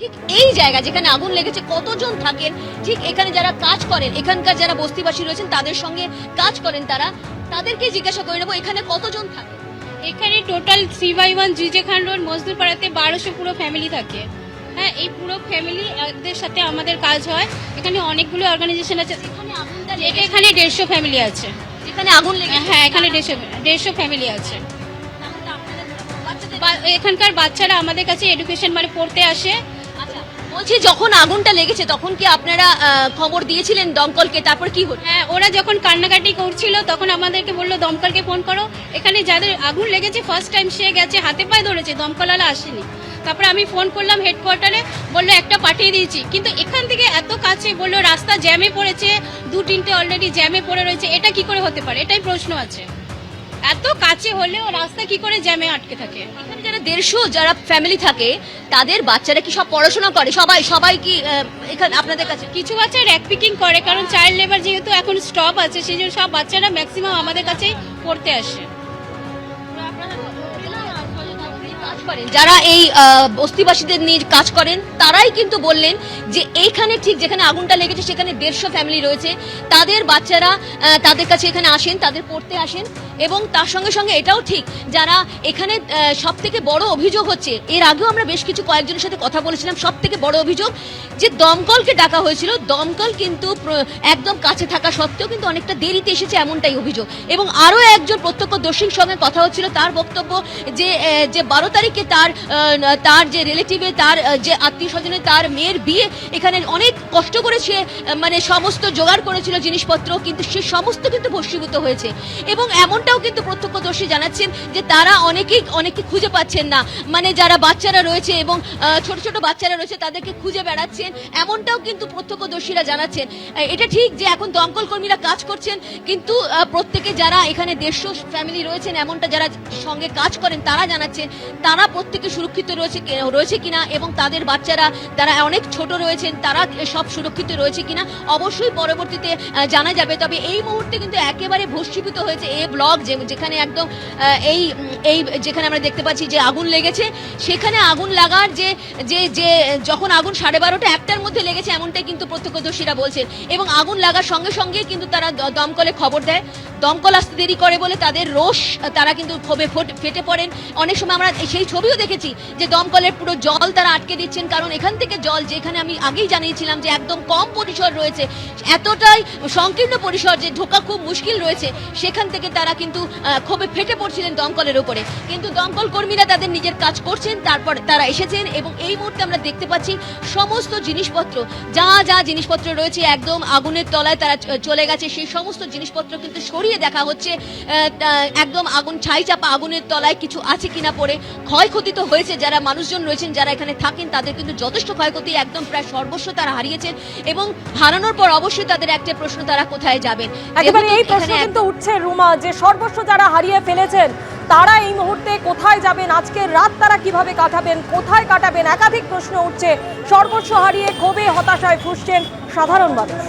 ঠিক এই জায়গা যেখানে আগুন লেগেছে কতজন থাকেন, ঠিক এখানে যারা কাজ করেন, এখানকার যারা বস্তিবাসী রয়েছেন তাদের সঙ্গে কাজ করেন, তাদেরকে জিজ্ঞাসা করে নেবো এখানে কতজন থাকে। এখানে টোটাল 3/1 জিজে খান রোড মজদুর পাড়াতে 1200 পুরো ফ্যামিলি থাকে। হ্যাঁ, এই পুরো ফ্যামিলি এদের সাথে আমাদের কাজ হয়। এখানে অনেকগুলো অর্গানাইজেশন আছে। এখানে 150 ফ্যামিলি আছে। এখানে আগুন লেগেছে, হ্যাঁ, এখানে 150 ফ্যামিলি আছে। এখানকার বাচ্চারা আমাদের কাছে এডুকেশন মানে পড়তে আসে। বলছি যখন আগুনটা লেগেছে তখন কি আপনারা খবর দিয়েছিলেন দমকলকে? তারপর কি হলো? হ্যাঁ, ওরা যখন কান্নাকাটি করছিল তখন আমাদেরকে বললো দমকলকে ফোন করো। এখানে যাদের আগুন লেগেছে ফার্স্ট টাইম সে গেছে, হাতে পায়ে ধরেছে, দমকলওয়ালা আসেনি। তারপরে আমি ফোন করলাম হেডকোয়ার্টারে, বললো একটা পাঠিয়ে দিয়েছি, কিন্তু এখান থেকে এত কাছে, বললো রাস্তা জ্যামে পড়েছে, 2-3টে অলরেডি জ্যামে পড়ে রয়েছে। এটা কি করে হতে পারে? এটাই প্রশ্ন আছে। এত কাছে হলেও রাস্তা কি করে জ্যামে আটকে থাকে? এখানে যারা 150 যারা ফ্যামিলি থাকে তাদের বাচ্চারা কি সব পড়াশোনা করে? সবাই কি এখানে আপনাদের কাছে? কিছু বাচ্চা র্যাক পিকিং করে, কারণ চাইল্ড লেবার যেহেতু এখন স্টপ আছে, সেই জন্য সব বাচ্চারা ম্যাক্সিমাম আমাদের কাছেই পড়তে আসে। যারা এই বস্তিবাসীদের নিয়ে কাজ করেন তারাই কিন্তু বললেন যে এইখানে ঠিক যেখানে আগুনটা লেগেছে সেখানে 150 ফ্যামিলি রয়েছে, তাদের বাচ্চারা তাদের কাছে এখানে আসেন, তাদের পড়তে আসেন। এবং তার সঙ্গে সঙ্গে এটাও ঠিক, যারা এখানে সব থেকে বড় অভিযোগ হচ্ছে, এর আগেও আমরা বেশ কিছু কয়েকজনের সাথে কথা বলেছিলাম, সব থেকে বড় অভিযোগ যে দমকলকে ডাকা হয়েছিল, দমকল কিন্তু একদম কাছে থাকা সত্ত্বেও কিন্তু অনেকটা দেরিতে এসেছে, এমনটাই অভিযোগ। এবং আরও একজন প্রত্যক্ষদর্শীর সঙ্গে কথা হচ্ছিল, তার বক্তব্য যে 12 তারিখে তার যে রিলেটিভে, তার যে আত্মীয় স্বজনে তার মেয়ের বিয়ে, এখানে অনেক কষ্ট করে সে মানে সমস্ত জোগাড় করেছিল জিনিসপত্র, কিন্তু সে সমস্ত কিন্তু ভস্মীভূত হয়েছে। এবং এমনটাও কিন্তু প্রত্যক্ষদর্শী জানাচ্ছেন যে তারা অনেকে খুঁজে পাচ্ছেন না, মানে যারা বাচ্চারা রয়েছে এবং ছোট ছোট বাচ্চারা রয়েছে তাদেরকে খুঁজে বেড়াচ্ছেন, এমনটাও কিন্তু প্রত্যক্ষদর্শীরা জানাচ্ছেন। এটা ঠিক যে এখন দমকল কর্মীরা কাজ করছেন, কিন্তু প্রত্যেকে যারা এখানে 150 ফ্যামিলি রয়েছেন এমনটা যারা সঙ্গে কাজ করেন তারা জানাচ্ছেন তারা প্রত্যেকে সুরক্ষিত রয়েছে কিনা, এবং তাদের বাচ্চারা তারা অনেক ছোট রয়েছেন তারা সব সুরক্ষিত রয়েছে কিনা অবশ্যই পরবর্তীতে জানা যাবে। তবে এই মুহূর্তে কিন্তু একেবারে ভস্মীভূত হয়েছে এই ব্লক, যেখানে একদম এই যেখানে আমরা দেখতে পাচ্ছি যে আগুন লেগেছে, সেখানে আগুন লাগার যে যখন আগুন 12:30টা 1টার মধ্যে লেগেছে এমনটাই কিন্তু প্রত্যক্ষদর্শীরা বলছেন। এবং আগুন লাগার সঙ্গে সঙ্গে কিন্তু তারা দমকলে খবর দেয়, দমকল আসতে দেরি করে বলে তাদের রোষ, তারা কিন্তু ক্ষোভে ফেটে পড়েন। অনেক সময় আমরা সেই ছবিও দেখেছি যে দমকলের পুরো জল তারা আটকে দিচ্ছেন, কারণ এখান থেকে জল, যেখানে আমি আগেই জানিয়েছিলাম যে একদম কম পরিসর রয়েছে, এতটাই সংকীর্ণ পরিসর যে ঢোকা খুব মুশকিল রয়েছে, সেখান থেকে তারা কিন্তু ক্ষোভে ফেটে পড়ছিলেন দমকলের উপরে। কিন্তু দমকল কর্মীরা তাদের নিজের কাজ করছেন, তারপর তারা এসেছেন এবং এই মুহূর্তে আমরা দেখতে পাচ্ছি সমস্ত জিনিসপত্র যা জিনিসপত্র রয়েছে একদম আগুনের তলায় তারা চলে গেছে, সেই সমস্ত জিনিসপত্র কিন্তু সরিয়ে দেখা হচ্ছে একদম আগুন ছাই চাপা আগুনের তলায় কিছু আছে কিনা পড়ে। ক্ষয়ক্ষতি তো হয়েছে, যারা মানুষজন রয়েছেন যারা এখানে থাকেন তাদের কিন্তু যথেষ্ট ক্ষয়ক্ষতি, একদম প্রায় সর্বস্ব তারা হারিয়েছেন। এবং হারানোর পর অবশ্যই তাদের একটা প্রশ্ন, তারা কোথায় যাবেন? একেবারে এই প্রশ্ন কিন্তু উঠছে রুমা, যে সর্বস্ব যারা হারিয়ে ফেলেছেন তারা এই মুহূর্তে কোথায় যাবেন, আজকের রাত তারা কিভাবে কাটাবেন, কোথায় কাটাবেন, একাধিক প্রশ্ন উঠছে। সর্বস্ব হারিয়ে ক্ষোভে হতাশায় ফুঁসছেন সাধারণ মানুষ।